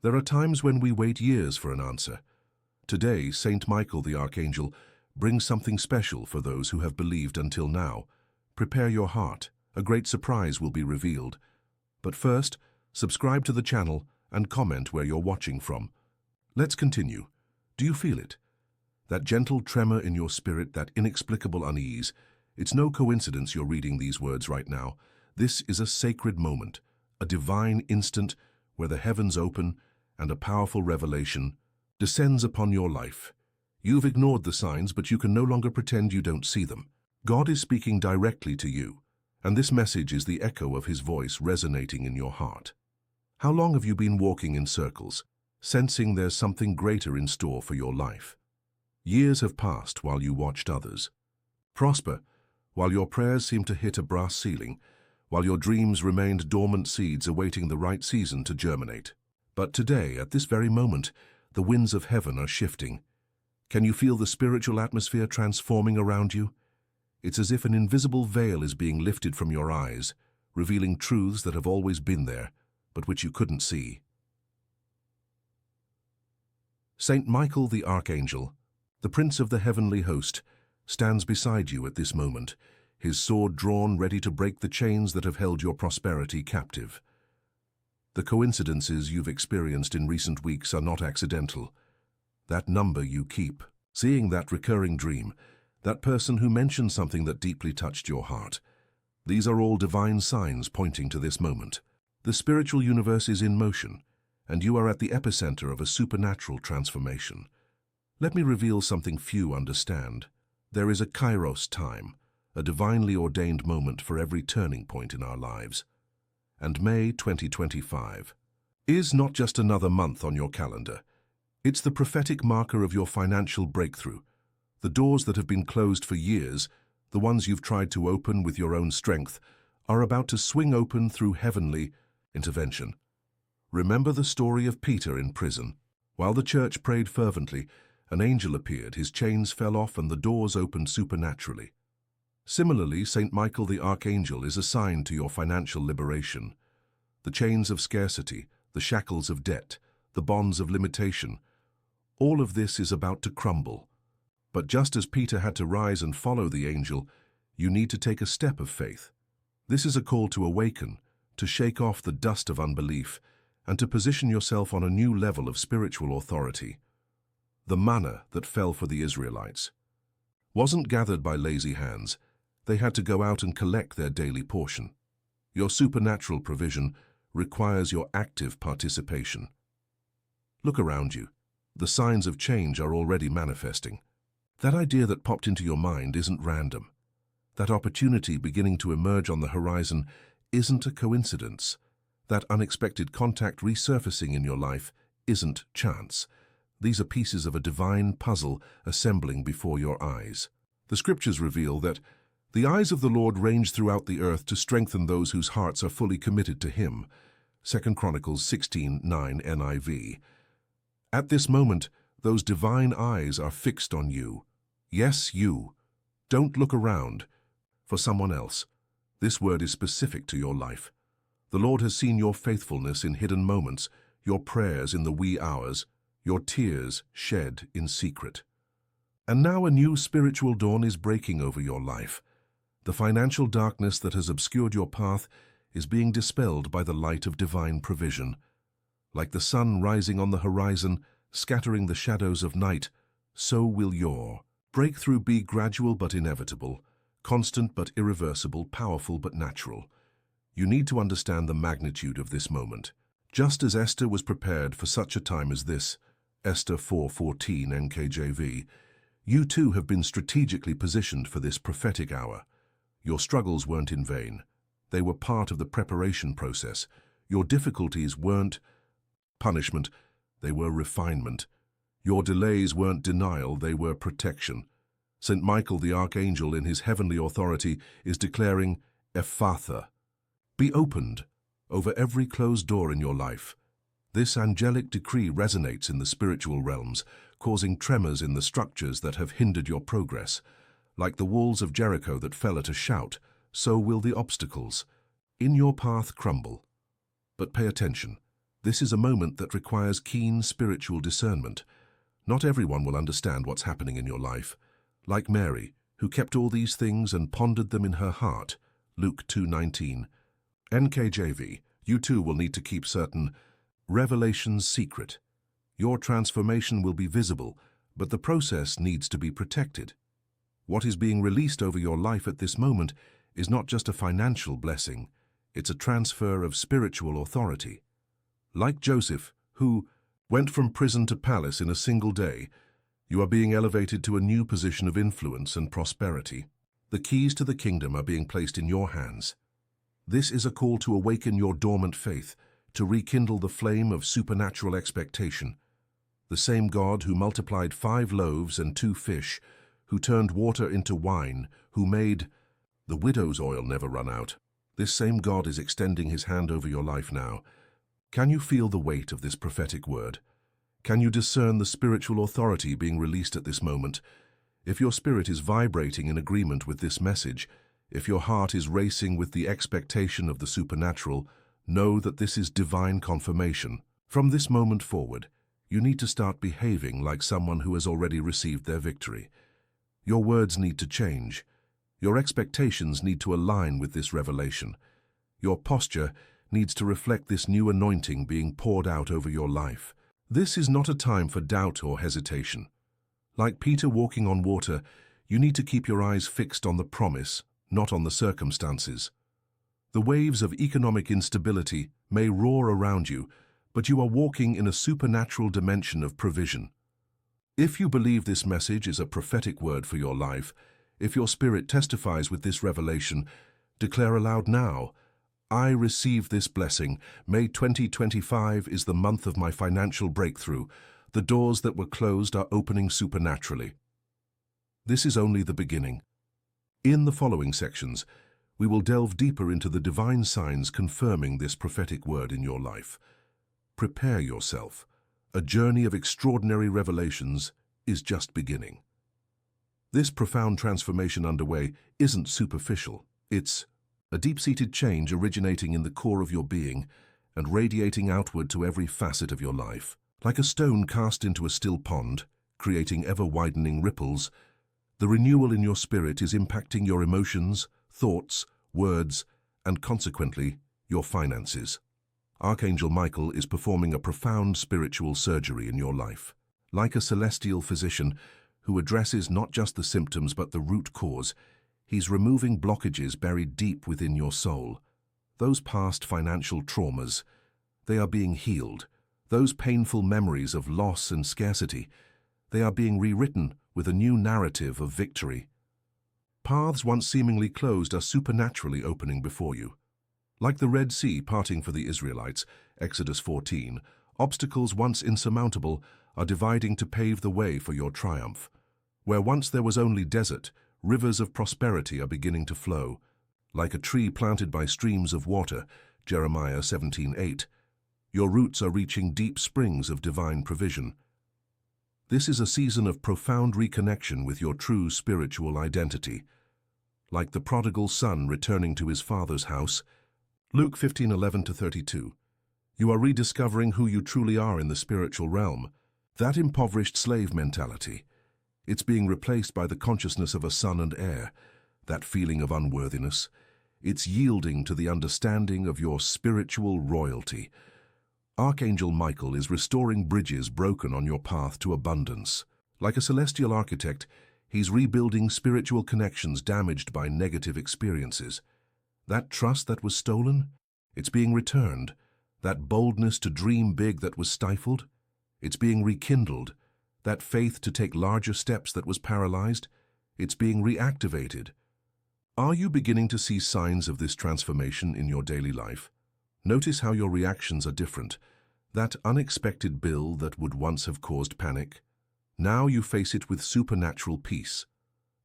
There are times when we wait years for an answer. Today, Saint Michael the Archangel brings something special for those who have believed until now. Prepare your heart. A great surprise will be revealed. But first, subscribe to the channel and comment where you're watching from. Let's continue. Do you feel it? That gentle tremor in your spirit, that inexplicable unease. It's no coincidence you're reading these words right now. This is a sacred moment, a divine instant where the heavens open and a powerful revelation descends upon your life. You've ignored the signs, but you can no longer pretend you don't see them. God is speaking directly to you, and this message is the echo of his voice resonating in your heart. How long have you been walking in circles, sensing there's something greater in store for your life? Years have passed while you watched others prosper, while your prayers seemed to hit a brass ceiling, while your dreams remained dormant seeds awaiting the right season to germinate. But today, at this very moment, the winds of heaven are shifting. Can you feel the spiritual atmosphere transforming around you? It's as if an invisible veil is being lifted from your eyes, revealing truths that have always been there, but which you couldn't see. Saint Michael the Archangel, the Prince of the heavenly host, stands beside you at this moment, his sword drawn ready to break the chains that have held your prosperity captive. The coincidences you've experienced in recent weeks are not accidental. That number you keep, seeing that recurring dream, that person who mentioned something that deeply touched your heart. These are all divine signs pointing to this moment. The spiritual universe is in motion, and you are at the epicenter of a supernatural transformation. Let me reveal something few understand. There is a kairos time, a divinely ordained moment for every turning point in our lives. And May 2025 is not just another month on your calendar. It's the prophetic marker of your financial breakthrough. The doors that have been closed for years, the ones you've tried to open with your own strength, are about to swing open through heavenly intervention. Remember the story of Peter in prison. While the church prayed fervently, an angel appeared, his chains fell off, and the doors opened supernaturally. Similarly, Saint Michael the Archangel is assigned to your financial liberation. The chains of scarcity, the shackles of debt, the bonds of limitation, all of this is about to crumble. But just as Peter had to rise and follow the angel, you need to take a step of faith. This is a call to awaken, to shake off the dust of unbelief, and to position yourself on a new level of spiritual authority. The manna that fell for the Israelites wasn't gathered by lazy hands. They had to go out and collect their daily portion. Your supernatural provision requires your active participation. Look around you. The signs of change are already manifesting. That idea that popped into your mind isn't random. That opportunity beginning to emerge on the horizon isn't a coincidence. That unexpected contact resurfacing in your life isn't chance. These are pieces of a divine puzzle assembling before your eyes. The scriptures reveal that the eyes of the Lord range throughout the earth to strengthen those whose hearts are fully committed to him. 2 Chronicles 16:9 NIV. At this moment, those divine eyes are fixed on you. Yes, you. Don't look around for someone else. This word is specific to your life. The Lord has seen your faithfulness in hidden moments, your prayers in the wee hours, your tears shed in secret. And now a new spiritual dawn is breaking over your life. The financial darkness that has obscured your path is being dispelled by the light of divine provision. Like the sun rising on the horizon, scattering the shadows of night, so will your breakthrough be gradual but inevitable, constant but irreversible, powerful but natural. You need to understand the magnitude of this moment. Just as Esther was prepared for such a time as this, Esther 4:14 NKJV, you too have been strategically positioned for this prophetic hour. Your struggles weren't in vain. They were part of the preparation process. Your difficulties weren't punishment, they were refinement. Your delays weren't denial, they were protection. Saint Michael the Archangel, in his heavenly authority, is declaring, Efatá, be opened over every closed door in your life. This angelic decree resonates in the spiritual realms, causing tremors in the structures that have hindered your progress. Like the walls of Jericho that fell at a shout, so will the obstacles in your path crumble. But pay attention. This is a moment that requires keen spiritual discernment. Not everyone will understand what's happening in your life. Like Mary, who kept all these things and pondered them in her heart. Luke 2:19. NKJV, you too will need to keep certain revelations secret. Your transformation will be visible, but the process needs to be protected. What is being released over your life at this moment is not just a financial blessing, it's a transfer of spiritual authority. Like Joseph, who went from prison to palace in a single day, you are being elevated to a new position of influence and prosperity. The keys to the kingdom are being placed in your hands. This is a call to awaken your dormant faith, to rekindle the flame of supernatural expectation. The same God who multiplied 5 loaves and 2 fish, who turned water into wine, who made the widow's oil never run out. This same God is extending his hand over your life now. Can you feel the weight of this prophetic word? Can you discern the spiritual authority being released at this moment? If your spirit is vibrating in agreement with this message, if your heart is racing with the expectation of the supernatural, know that this is divine confirmation. From this moment forward, you need to start behaving like someone who has already received their victory. Your words need to change. Your expectations need to align with this revelation. Your posture needs to reflect this new anointing being poured out over your life. This is not a time for doubt or hesitation. Like Peter walking on water, you need to keep your eyes fixed on the promise, not on the circumstances. The waves of economic instability may roar around you, but you are walking in a supernatural dimension of provision. If you believe this message is a prophetic word for your life, if your spirit testifies with this revelation, declare aloud now, I receive this blessing. May 2025 is the month of my financial breakthrough. The doors that were closed are opening supernaturally. This is only the beginning. In the following sections, we will delve deeper into the divine signs confirming this prophetic word in your life. Prepare yourself. A journey of extraordinary revelations is just beginning. This profound transformation underway isn't superficial. It's a deep-seated change originating in the core of your being and radiating outward to every facet of your life. Like a stone cast into a still pond, creating ever-widening ripples, the renewal in your spirit is impacting your emotions, thoughts, words, and consequently, your finances. Archangel Michael is performing a profound spiritual surgery in your life. Like a celestial physician who addresses not just the symptoms but the root cause, he's removing blockages buried deep within your soul. Those past financial traumas, they are being healed. Those painful memories of loss and scarcity, they are being rewritten with a new narrative of victory. Paths once seemingly closed are supernaturally opening before you. Like the Red Sea parting for the Israelites, Exodus 14, obstacles once insurmountable are dividing to pave the way for your triumph. Where once there was only desert, rivers of prosperity are beginning to flow. Like a tree planted by streams of water, Jeremiah 17:8, your roots are reaching deep springs of divine provision. This is a season of profound reconnection with your true spiritual identity. Like the prodigal son returning to his father's house, Luke 15:11-32, you are rediscovering who you truly are in the spiritual realm. That impoverished slave mentality, it's being replaced by the consciousness of a son and heir. That feeling of unworthiness, it's yielding to the understanding of your spiritual royalty. Archangel Michael is restoring bridges broken on your path to abundance. Like a celestial architect, he's rebuilding spiritual connections damaged by negative experiences. That trust that was stolen, it's being returned. That boldness to dream big that was stifled, it's being rekindled. That faith to take larger steps that was paralyzed, it's being reactivated. Are you beginning to see signs of this transformation in your daily life? Notice how your reactions are different. That unexpected bill that would once have caused panic, now you face it with supernatural peace.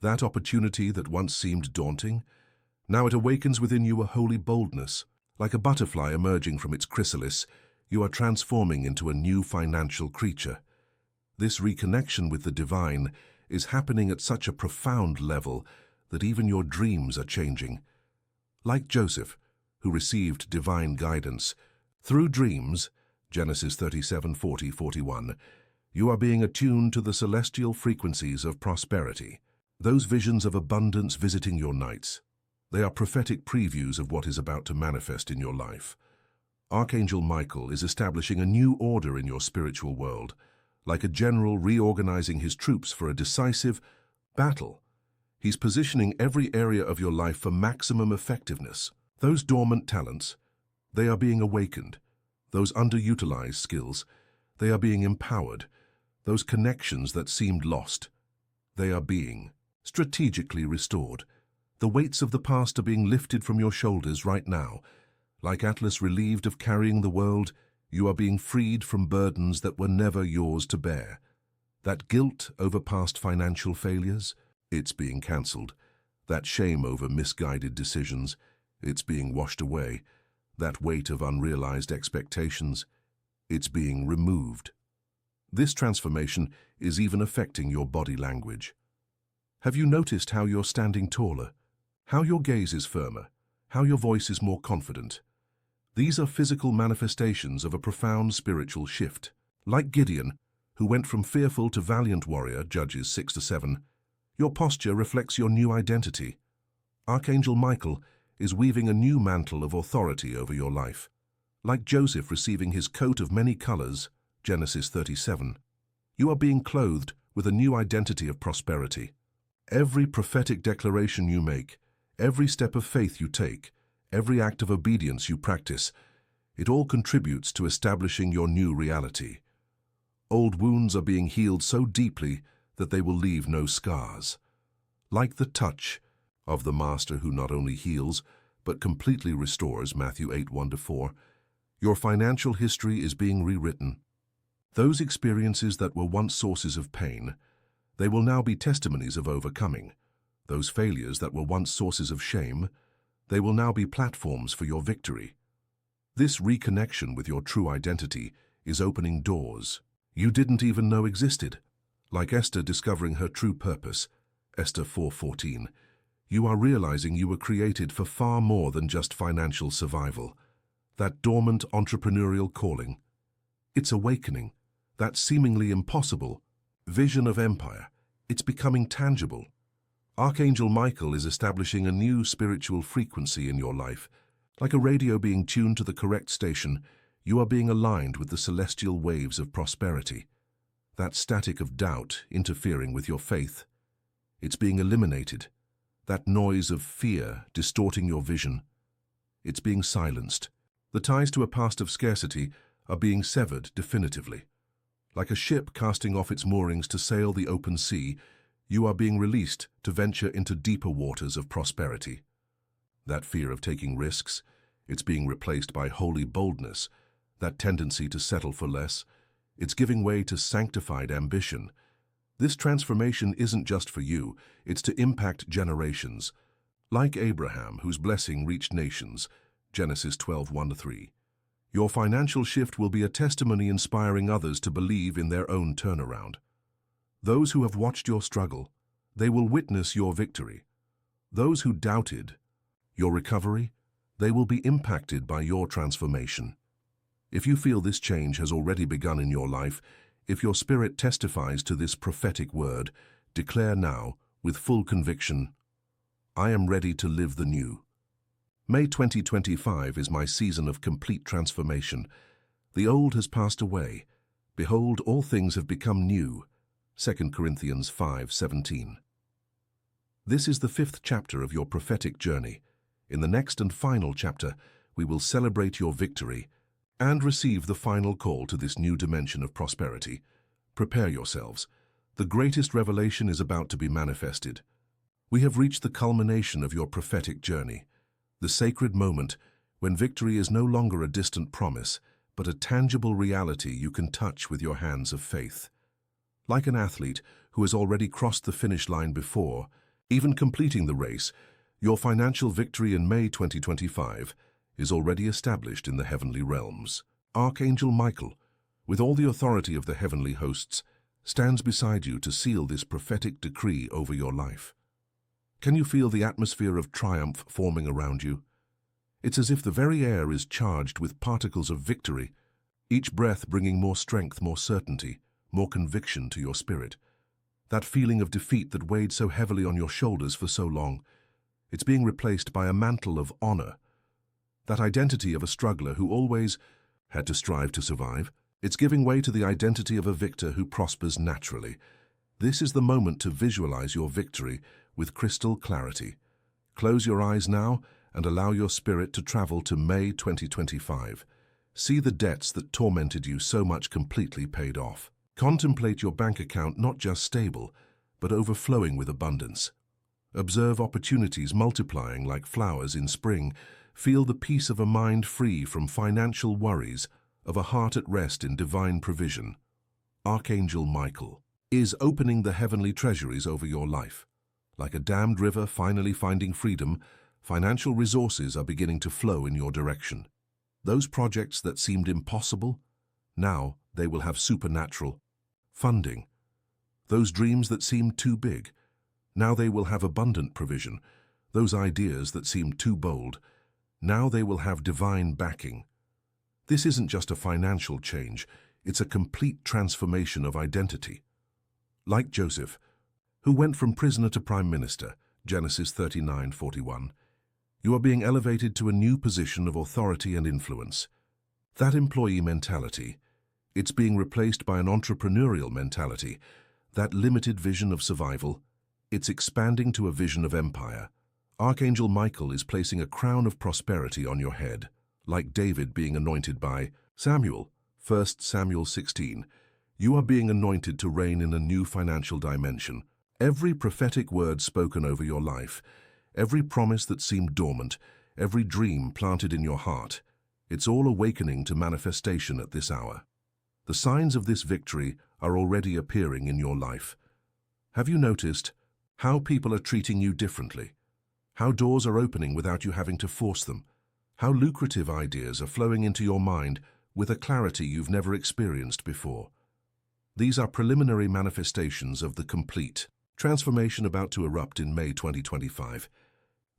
That opportunity that once seemed daunting, now it awakens within you a holy boldness. Like a butterfly emerging from its chrysalis, you are transforming into a new financial creature. This reconnection with the divine is happening at such a profound level that even your dreams are changing. Like Joseph, who received divine guidance, through dreams, Genesis 37:40-41. You are being attuned to the celestial frequencies of prosperity. Those visions of abundance visiting your nights. They are prophetic previews of what is about to manifest in your life. Archangel Michael is establishing a new order in your spiritual world, like a general reorganizing his troops for a decisive battle. He's positioning every area of your life for maximum effectiveness. Those dormant talents, they are being awakened. Those underutilized skills, they are being empowered. Those connections that seemed lost, they are being strategically restored. The weights of the past are being lifted from your shoulders right now. Like Atlas relieved of carrying the world, you are being freed from burdens that were never yours to bear. That guilt over past financial failures, it's being cancelled. That shame over misguided decisions, it's being washed away. That weight of unrealized expectations, it's being removed. This transformation is even affecting your body language. Have you noticed how you're standing taller, how your gaze is firmer, how your voice is more confident? These are physical manifestations of a profound spiritual shift. Like Gideon, who went from fearful to valiant warrior, Judges 6-7, your posture reflects your new identity. Archangel Michael is weaving a new mantle of authority over your life. Like Joseph receiving his coat of many colors, Genesis 37, you are being clothed with a new identity of prosperity. Every prophetic declaration you make, every step of faith you take, every act of obedience you practice, it all contributes to establishing your new reality. Old wounds are being healed so deeply that they will leave no scars. Like the touch of the Master who not only heals, but completely restores, Matthew 8:1-4, your financial history is being rewritten. Those experiences that were once sources of pain, they will now be testimonies of overcoming. Those failures that were once sources of shame, they will now be platforms for your victory. This reconnection with your true identity is opening doors you didn't even know existed. Like Esther discovering her true purpose, Esther 4:14, you are realizing you were created for far more than just financial survival. That dormant entrepreneurial calling, it's awakening. That seemingly impossible vision of empire, it's becoming tangible. Archangel Michael is establishing a new spiritual frequency in your life. Like a radio being tuned to the correct station, you are being aligned with the celestial waves of prosperity. That static of doubt interfering with your faith, it's being eliminated. That noise of fear distorting your vision, it's being silenced. The ties to a past of scarcity are being severed definitively. Like a ship casting off its moorings to sail the open sea, you are being released to venture into deeper waters of prosperity. That fear of taking risks, it's being replaced by holy boldness. That tendency to settle for less, it's giving way to sanctified ambition. This transformation isn't just for you, it's to impact generations. Like Abraham, whose blessing reached nations, Genesis 12:1-3. Your financial shift will be a testimony inspiring others to believe in their own turnaround. Those who have watched your struggle, they will witness your victory. Those who doubted your recovery, they will be impacted by your transformation. If you feel this change has already begun in your life, if your spirit testifies to this prophetic word, declare now, with full conviction, I am ready to live the new. May 2025 is my season of complete transformation. The old has passed away. Behold, all things have become new. 2 Corinthians 5:17. This is the 5th chapter of your prophetic journey. In the next and final chapter, we will celebrate your victory and receive the final call to this new dimension of prosperity. Prepare yourselves. The greatest revelation is about to be manifested. We have reached the culmination of your prophetic journey, the sacred moment when victory is no longer a distant promise, but a tangible reality you can touch with your hands of faith. Like an athlete who has already crossed the finish line before, even completing the race, your financial victory in May 2025 is already established in the heavenly realms. Archangel Michael, with all the authority of the heavenly hosts, stands beside you to seal this prophetic decree over your life. Can you feel the atmosphere of triumph forming around you? It's as if the very air is charged with particles of victory. each breath bringing more strength, more certainty, more conviction to your spirit. That feeling of defeat that weighed so heavily on your shoulders for so long, it's being replaced by a mantle of honor. That identity of a struggler who always had to strive to survive, it's giving way to the identity of a victor who prospers naturally. This is the moment to visualize your victory with crystal clarity. Close your eyes now and allow your spirit to travel to May 2025. See the debts that tormented you so much completely paid off. Contemplate your bank account not just stable, but overflowing with abundance. Observe opportunities multiplying like flowers in spring. Feel the peace of a mind free from financial worries, of a heart at rest in divine provision. Archangel Michael is opening the heavenly treasuries over your life. Like a dammed river finally finding freedom, financial resources are beginning to flow in your direction. Those projects that seemed impossible, now they will have supernatural funding. Those dreams that seemed too big, now they will have abundant provision. Those ideas that seemed too bold, now they will have divine backing. This isn't just a financial change, it's a complete transformation of identity. Like Joseph, who went from prisoner to prime minister, Genesis 39:41, you are being elevated to a new position of authority and influence. That employee mentality, it's being replaced by an entrepreneurial mentality. That limited vision of survival, it's expanding to a vision of empire. Archangel Michael is placing a crown of prosperity on your head, like David being anointed by Samuel, 1 Samuel 16. You are being anointed to reign in a new financial dimension. Every prophetic word spoken over your life, every promise that seemed dormant, every dream planted in your heart, it's all awakening to manifestation at this hour. The signs of this victory are already appearing in your life. Have you noticed how people are treating you differently? How doors are opening without you having to force them? How lucrative ideas are flowing into your mind with a clarity you've never experienced before? These are preliminary manifestations of the complete transformation about to erupt in May 2025.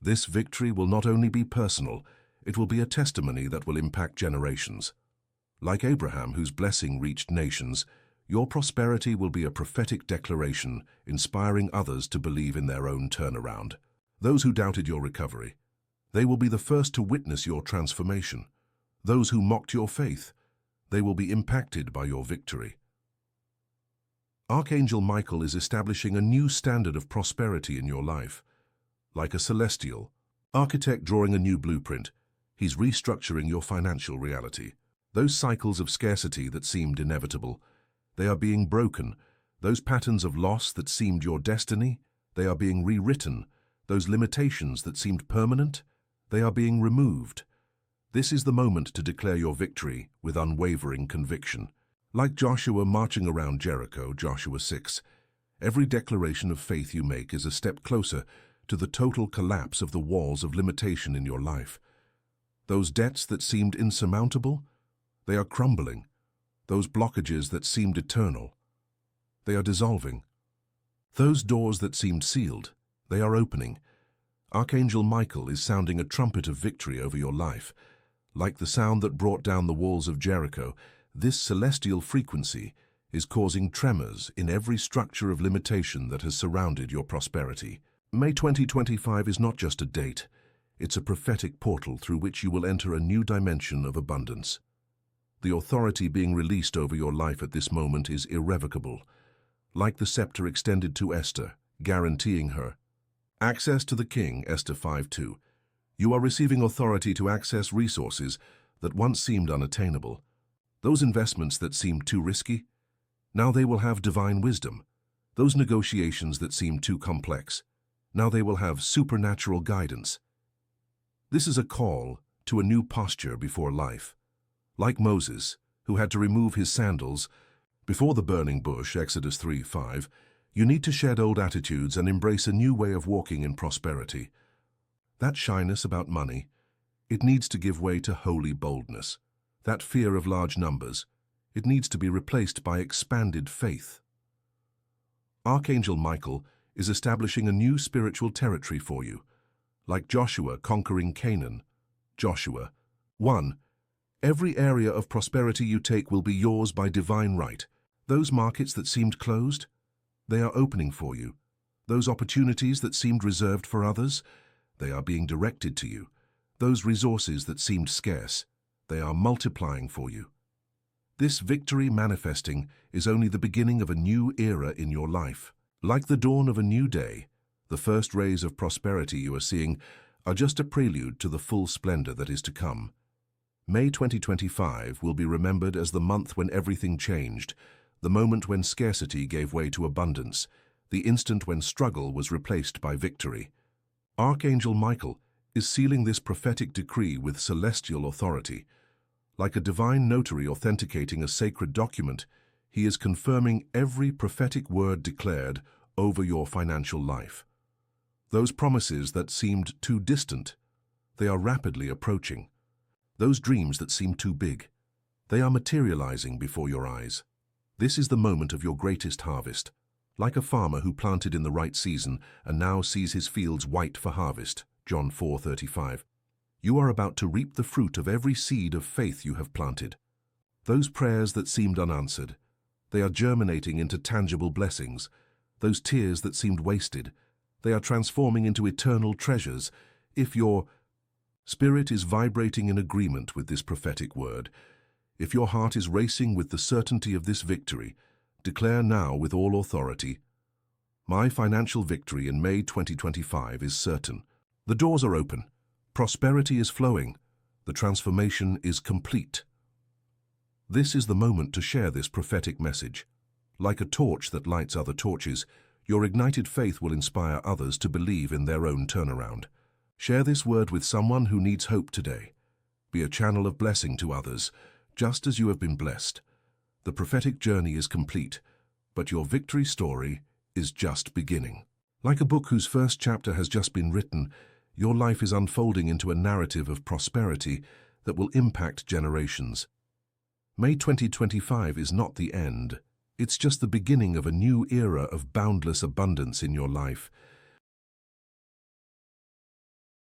This victory will not only be personal, it will be a testimony that will impact generations. Like Abraham, whose blessing reached nations, your prosperity will be a prophetic declaration, inspiring others to believe in their own turnaround. Those who doubted your recovery, they will be the first to witness your transformation. Those who mocked your faith, they will be impacted by your victory. Archangel Michael is establishing a new standard of prosperity in your life. Like a celestial architect drawing a new blueprint, he's restructuring your financial reality. Those cycles of scarcity that seemed inevitable, they are being broken. Those patterns of loss that seemed your destiny, they are being rewritten. Those limitations that seemed permanent, they are being removed. This is the moment to declare your victory with unwavering conviction. Like Joshua marching around Jericho, Joshua 6, every declaration of faith you make is a step closer to the total collapse of the walls of limitation in your life. Those debts that seemed insurmountable, they are crumbling. Those blockages that seemed eternal, they are dissolving. Those doors that seemed sealed, they are opening. Archangel Michael is sounding a trumpet of victory over your life. Like the sound that brought down the walls of Jericho, this celestial frequency is causing tremors in every structure of limitation that has surrounded your prosperity. May 2025 is not just a date, it's a prophetic portal through which you will enter a new dimension of abundance. The authority being released over your life at this moment is irrevocable, like the scepter extended to Esther, guaranteeing her access to the king, Esther 5:2. You are receiving authority to access resources that once seemed unattainable. Those investments that seemed too risky, now they will have divine wisdom. Those negotiations that seemed too complex, now they will have supernatural guidance. This is a call to a new posture before life. Like Moses, who had to remove his sandals before the burning bush, Exodus 3:5, you need to shed old attitudes and embrace a new way of walking in prosperity. That shyness about money, it needs to give way to holy boldness. That fear of large numbers, it needs to be replaced by expanded faith. Archangel Michael is establishing a new spiritual territory for you. Like Joshua conquering Canaan, Joshua 1, Every area of prosperity you take will be yours by divine right. Those markets that seemed closed, they are opening for you. Those opportunities that seemed reserved for others, they are being directed to you. Those resources that seemed scarce, they are multiplying for you. This victory manifesting is only the beginning of a new era in your life. Like the dawn of a new day, the first rays of prosperity you are seeing are just a prelude to the full splendor that is to come. May 2025 will be remembered as the month when everything changed, the moment when scarcity gave way to abundance, the instant when struggle was replaced by victory. Archangel Michael is sealing this prophetic decree with celestial authority. Like a divine notary authenticating a sacred document, he is confirming every prophetic word declared over your financial life. Those promises that seemed too distant, they are rapidly approaching. Those dreams that seemed too big, they are materializing before your eyes. This is the moment of your greatest harvest. Like a farmer who planted in the right season and now sees his fields white for harvest, John 4:35. You are about to reap the fruit of every seed of faith you have planted. Those prayers that seemed unanswered, they are germinating into tangible blessings. Those tears that seemed wasted, they are transforming into eternal treasures. If your spirit is vibrating in agreement with this prophetic word, if your heart is racing with the certainty of this victory, declare now with all authority, my financial victory in May 2025 is certain. The doors are open. Prosperity is flowing. The transformation is complete. This is the moment to share this prophetic message. Like a torch that lights other torches, your ignited faith will inspire others to believe in their own turnaround. Share this word with someone who needs hope today. Be a channel of blessing to others, just as you have been blessed. The prophetic journey is complete, but your victory story is just beginning. Like a book whose first chapter has just been written, your life is unfolding into a narrative of prosperity that will impact generations. May 2025 is not the end. It's just the beginning of a new era of boundless abundance in your life.